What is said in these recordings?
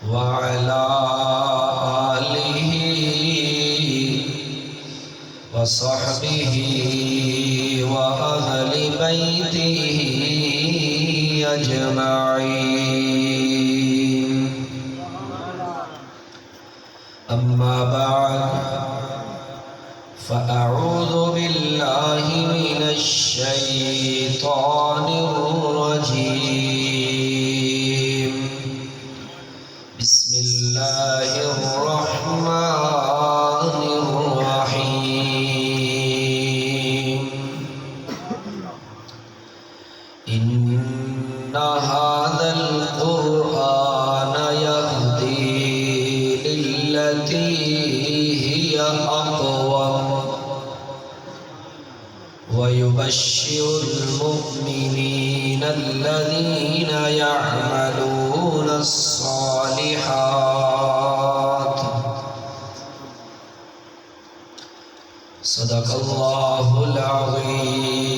وعلى آله وصحبه وأهل بيته أجمعين. أما بعد فأعوذ بالله من الشيطان الرجيم. بسم الله الرحمن الرحيم. إن هذا القرآن يهدي للتي هي أقوم ويبشر المؤمنين الذين يعملون الصالحات. صدق الله العظيم.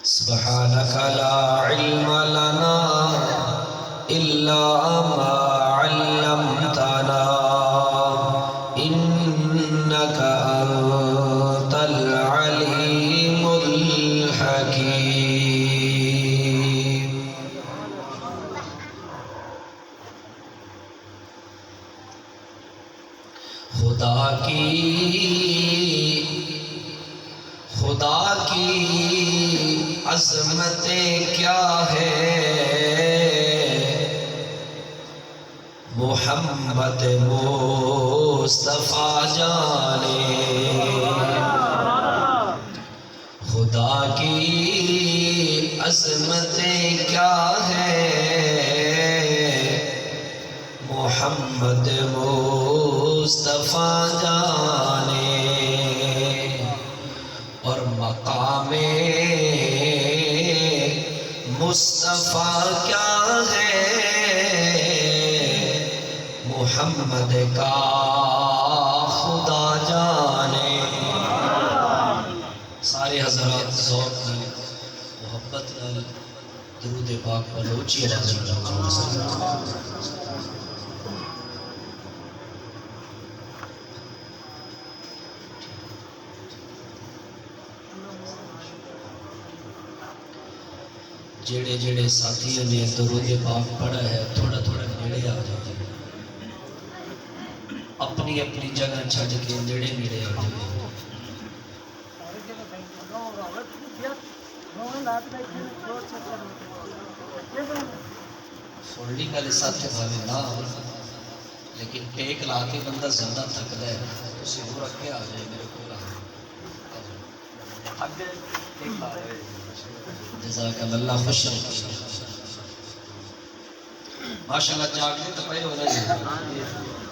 سبحانك لا علم لنا إلا ما علمتنا إنك أنت العليم الحكيم. خدا کی عظمتیں کیا ہے محمد مصطفیٰ جانے. خدا کی عظمتیں کیا ہے محمد مصطفیٰ جانے. اور مقام مصطفیٰ کیا ہے محمد کا خدا جانے. سارے حضرات ذوق نال محبت نال درود پاک پر اونچی آواز میں جڑے جڑے ساتھیوں نے درود پاک پڑھا ہے تھوڑا تھوڑا نیڑے آ جاتے ہیں. اپنی اپنی جگہ چھڑ کے نیڑے نیڑے آ جاتے ہیں. سنلی گل ساتھ بھاوے نہ ہو لیکن ٹیک لا کے بندہ زیادہ تھکدا ہے. تسی ہور اگے آ جائے میرے کول اگے ٹیک لا رہے. جزاک اللہ خوش رہو. ماشاءاللہ جاگتے تو پڑے ہو رہے ہیں.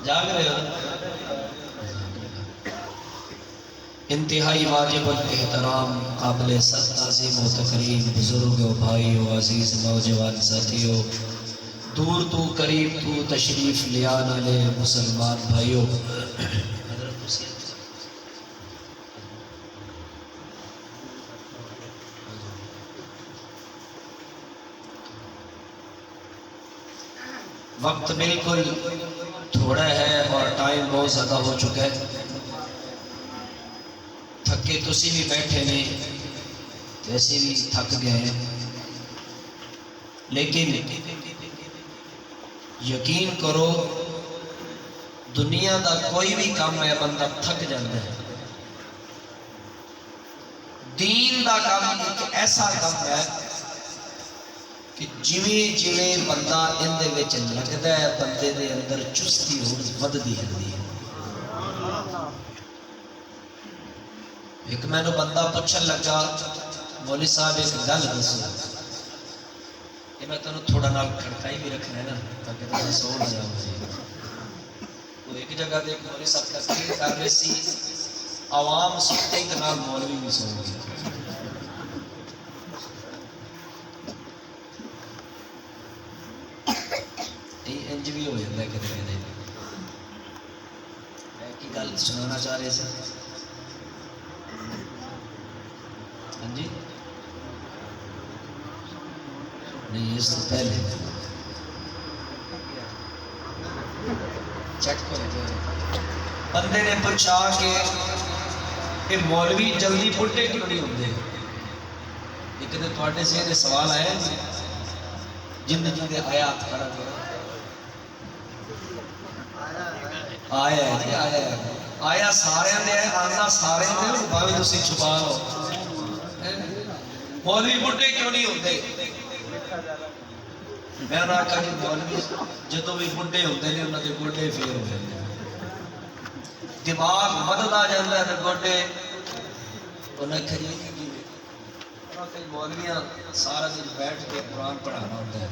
جاگ رہے ہو. انتہائی واجب الاحترام قابل صد عظیم و تکریم بزرگ و بھائی و عزیز نوجوان ساتھیوں دور تو قریب تو تشریف لیان والے مسلمان بھائیوں. وقت بالکل تھوڑا ہے اور ٹائم بہت زیادہ ہو چکا ہے. تھکے تسی بھی بیٹھے نے ویسے بھی تھک گئے ہیں لیکن یقین کرو دنیا دا کوئی بھی کام ہے بندہ تھک جاتا ہے. دین دا کام ایک ایسا کام ہے کہ جویں جویں بندہ ان دے وچ لگدا ہے بندے دے اندر چستی ہو وددی رہندی ہے. ایک میں نے بندہ پوچھن لگا مولوی صاحب ایک گل دسو. یہ میں تمہیں تھوڑا نال کھڑکائی بھی رکھنا ہے نا تاکہ تم سو نہ جاؤ. وہ ایک جگہ دے مولوی صاحب تقریر کر رہے سی عوام سوتے کے نال مولوی بھی سو گئے. انج بھی ہو جاتا ہے کدے کدے. کی گل سنانا چاہ رہے تھے. ہاں جی نہیں اس سے پہلے چیک کرو. بندے نے پوچھا کہ یہ مولوی جلدی بڈھے کیوں نہیں ہوتے؟ ایک دن تھوڑے سے یہ سوال آیا جن جی آیا ہاتھ کھڑا کیا آیا ہے آیا ہے آیا سارے نے آنا سارے نے بھاوے تسی چھپا لو. مولوی بڈھے کیوں نہیں ہوتے؟ میں نے کہا کہ مولوی جدو بھی بڈھے ہوتے ہیں انہوں نے گوڈے پھیر ہو جاتے ہیں دماغ مدد آ جاتا ہے گوڈے انہیں کھجی مولویاں سارا دن بیٹھ کے قرآن پڑھانا ہوتا ہے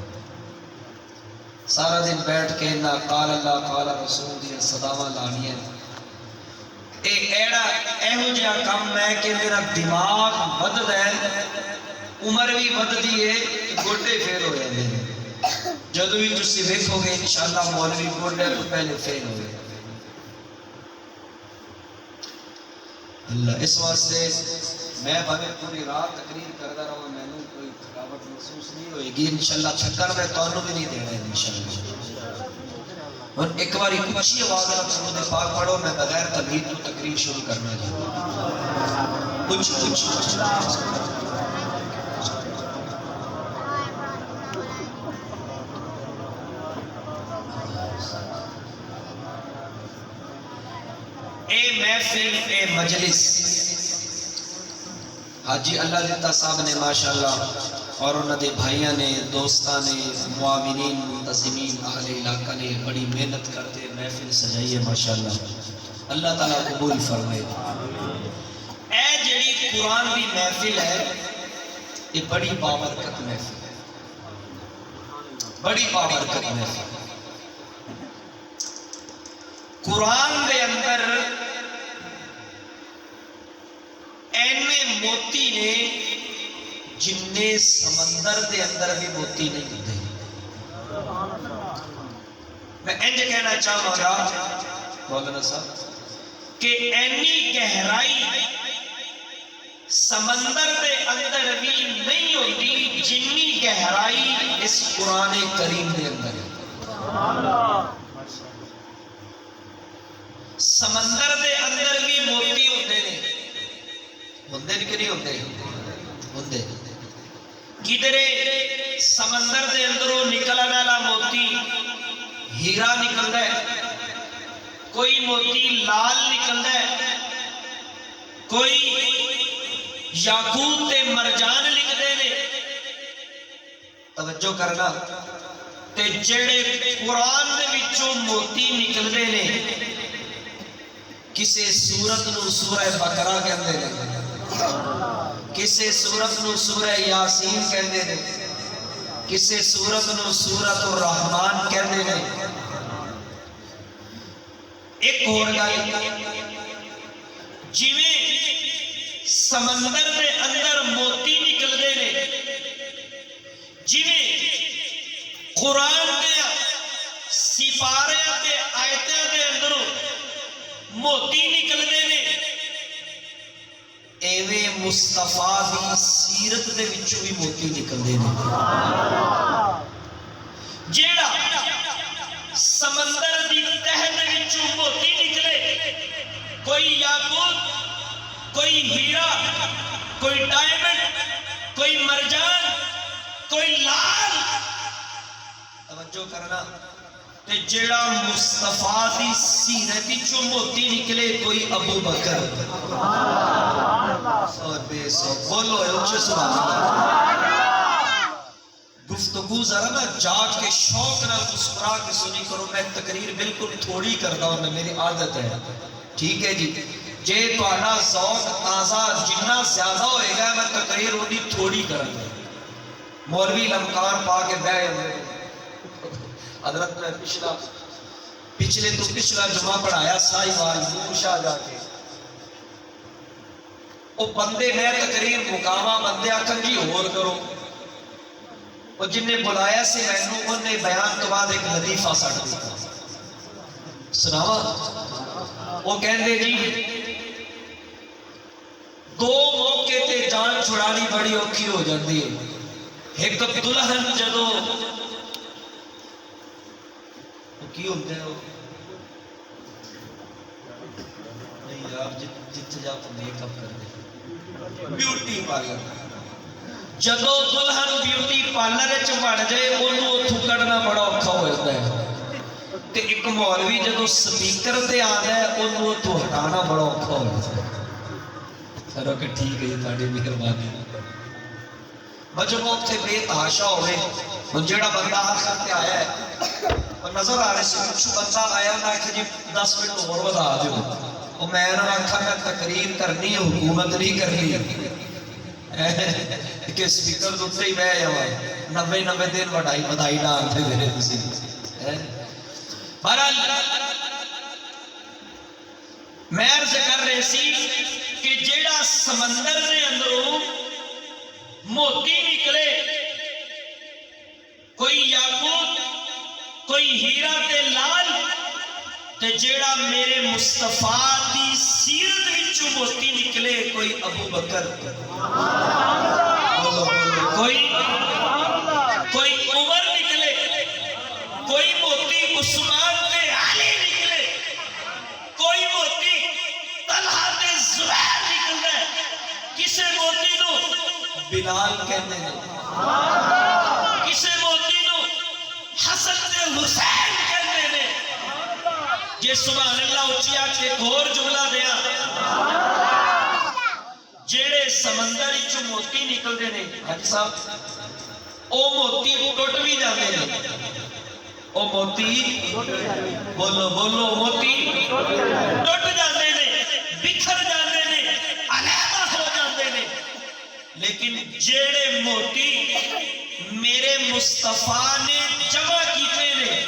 سارا دن بیٹھ کے نہ قال اللہ قال رسول دی صداواں لانیاں ایہو جہا کم ہے کہ میرا دماغ بدد ہے عمر بھی بددی ہے گوڈے فیل ہو جاتے ہیں جدو بھی تسی دیکھو گے انشاءاللہ مولوی گوڈے تو پہلے فیل ہوئے. اللہ اس واسطے میں بھاوے پوری رات تقریر کرتا رہا میں نے کوئی تھکاوٹ محسوس نہیں ہوئے گی انشاءاللہ تھکن میں تانوں بھی نہیں دینا ہے انشاءاللہ. اور ایک باری اچھی آواز میں درود پاک پڑھو میں بغیر تمہید تو تقریر شروع کرنا چاہتا کچھ اے محفل اے مجلس حاجی اللہ دیتا صاحب نے ماشاءاللہ اور انہوں نے بھائیاں نے دوستاں نے معاونین منتظمین اہل علاقہ نے بڑی محنت کرتے محفل سجائی ہے ماشاءاللہ اللہ تعالیٰ قبول فرمائے. اے جڑی قرآن بھی محفل ہے یہ بڑی بابرکت محفل ہے بڑی بابرکت محفل قرآن دے اندر اینے موتی نے جننے سمندر دے اندر بھی موتی نہیں ہوتے. میں انج کہنا چاہوں گا مولانا صاحب کہ اینی گہرائی سمندر دے اندر بھی نہیں ہوتی جنی گہرائی اس قرآن کریم دے اندر ہے. سمندر دے اندر بھی موتی ہوتے ہیں ہوندے کہ نہیں ہوندے ہوندے کدھرے سمندر دے اندروں نکلنے والا موتی ہیرا نکلتا ہے کوئی موتی لال نکلتا ہے کوئی یاقوت تے مرجان لکھتے ہیں. توجہ کرنا تے جڑے قرآن دے وچوں موتی نکلتے ہیں کسے سورت نو سورہ بقرہ کہندے نے کسے سورت نو سورہ یاسین کہندے نے کسے سورت نو سورت الرحمن کہندے نے. ایک اور گل جویں سمندر دے اندر موتی نکلدے نے جویں قرآن دے سپاریاں تے آیتاں دے اندروں موتی نکلدے نے ایویں مصطفیٰ دی سیرت دے وچوں بھی موتی نکلدے نے. جیڑا سمندر دی تہ دے وچوں موتی نکلے کوئی یاقوت کوئی ہیرا کوئی ڈائمنڈ کوئی مرجان کوئی لال توجہ کرنا تے جیڑا مصطفیٰ دی سیرت وچوں موتی نکلے کوئی ابو بکر اور بے سو بولو اونچے سبحان اللہ. گفتگو ذرا نا جاگ کے شوق نہ مسکرا کے سنی کرو. میں تقریر بالکل تھوڑی کرتا ہوں میری عادت ہے ٹھیک ہے جی. جے تہاڈا ذوق تازہ جنہ زیادہ ہوئے گا میں تقریر اونی تھوڑی کروں گا. مولوی لمکان پا کے بیٹھ گئے حضرت میں پچھلے تو پچھلا جمعہ پڑھایا سائی وال موشا جا کے وہ بندے میں تقریر مقامہ بندے آکھن جی ہور کرو وہ جن نے بلایا سے رہنوں انہوں نے بیان کے بعد ایک لطیفہ ساٹھ دیتا سناوا وہ کہندے جی دو موقع تے جان چھڑانی بڑی اوکھی ہو جاتی ہے. ایک دلہن جدو کی ہوتے ہیں نہیں یار جتنے جاؤ تو میک اپ کر دے بیوٹی پارلر جدو دلہن بیوٹی پارلر بڑھ جائے انہوں اتھو کڑنا بڑا اوکھا ہو جاتا ہے تے ایک مولوی جدو سپیکر تے آنا ہے انہوں اتھو ہٹانا بڑا اوکھا ہو جاتا ہے سر کہ ٹھیک ہے تھوڑی مہربانی بجو اتنے بے تحاشا ہوئے ہن جیڑا بندہ آخر تے آیا ہے اور نظر آ رہے سے کچھ بندہ آیا میں کہ جی 10 منٹ اور بتا دیو اور میں نہ آکھا میں تقریر کرنی ہے حکومت نہیں کرنی کہ سپیکر دوتے ہی بہ جاؤ 90 دن بدائی ڈال تھے میرے کسی بہرحال میں عرض کر رہے سی کہ جیڑا سمندر دے اندروں موتی نکلے کوئی یاقوت کوئی ہیرا تے لال تے جیڑا میرے مصطفیٰ دی سیرت وچوں موتی نکلے کوئی ابو بکر کوئی عمر نکلے کوئی موتی عثمان تے علی نکلے کوئی موتی طلحہ تے زبیر نکلے کسے موتی نو بلال کہتے ہیں کسے موتی نو حسن تے حسین کہتے ہیں یہ سبحان اللہ اچھیا کے گھور جملہ دیا جیڑے سمندر چو موتی نکل دے نے حاجی صاحب او موتی ٹوٹ بھی جاندے نے او موتی بولو بولو موتی ٹوٹ جاندے نے بکھر جاندے نے علیحدہ ہو جاندے نے لیکن جیڑے موتی میرے مصطفیٰ نے جمع کیتے نے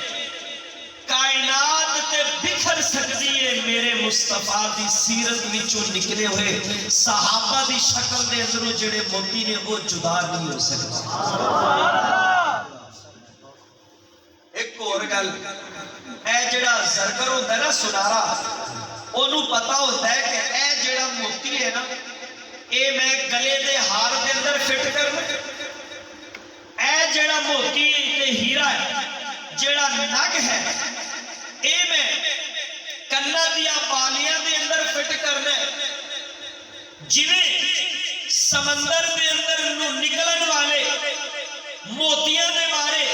کائنات تے بکھر سکتی ہے میرے مصطفیٰ دی سیرت وچوں نکلے ہوئے صحابہ دی شکل دے اندروں جڑے موتی نے وہ جدا نہیں ہو سکتا ایک اور گل اے جڑا زرگر ہوتا ہے نا سنارا انہوں پتا ہوتا ہے کہ اے جڑا موتی ہے نا اے میں گلے دے ہار دے اندر فٹ کرنا اے جڑا موتی تے ہیرا ہے جڑا نگ ہے اے میں کنہ دیا بالیاں دے اندر فٹ کرنا ہے جنہیں سمندر دے اندر نکلن والے موتیاں دے بارے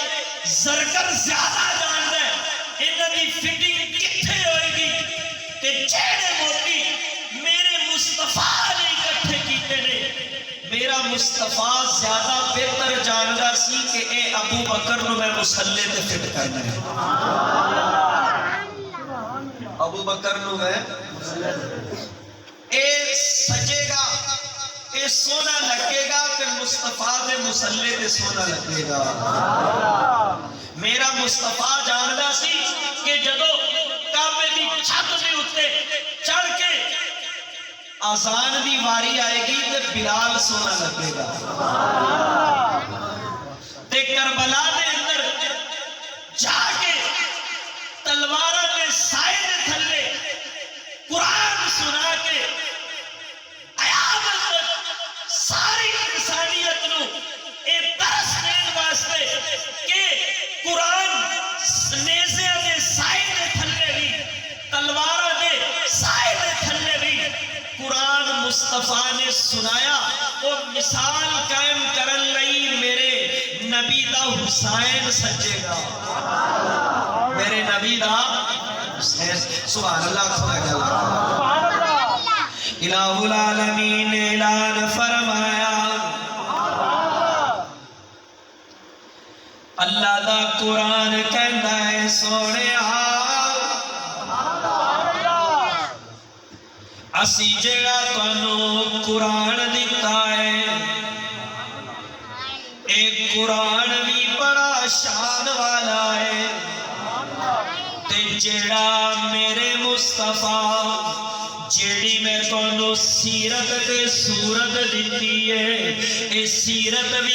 زرگر زیادہ جانتا ہے انہوں دی فٹنگ کتھے ہوئے گی کہ جیڑے موتی میرے مصطفیٰ نے اکٹھے کیتے نے میرا مصطفیٰ زیادہ بہتر جانتا سی کہ اے ابو بکر نو میں مسلح تے فٹ کرنا ہے ابو بکر نو میں اے سجے گا اے سونا لگے گا کہ مصطفیٰ دے مسلح تے سونا لگے گا میرا مصطفیٰ جانتا سی کہ جدو کعبے دی چھت دے اتے چڑھ کے آزان دی واری آئے گی تے بلال سونا لگے گا تے کربلا دے اندر جا کے تلوارہ دے سائے دے تھلے قرآن سنا کے قیامت تک ساری انسانیت نو اے درس دین واسطے کہ قرآن نیزے دے سائے دے تھلے بھی تلوارہ دے سائے دے تھلے بھی قرآن مصطفیٰ نے سنایا وہ مثال قائم کرن لئی میرے نبی دا حسین سجے گا میرے نبی دا حسین سبحان اللہ سبحان اللہ الہ العالمین اعلان فرمایا اللہ دا قرآن کہندا ہے سونے اسی جڑا تانوں قرآن دیتا ہے ایک قرآن بھی بڑا شان والا ہے تے جڑا میرے مصطفیٰ جیڑی میں تانوں سیرت تے صورت دیتی ہے اے سیرت بھی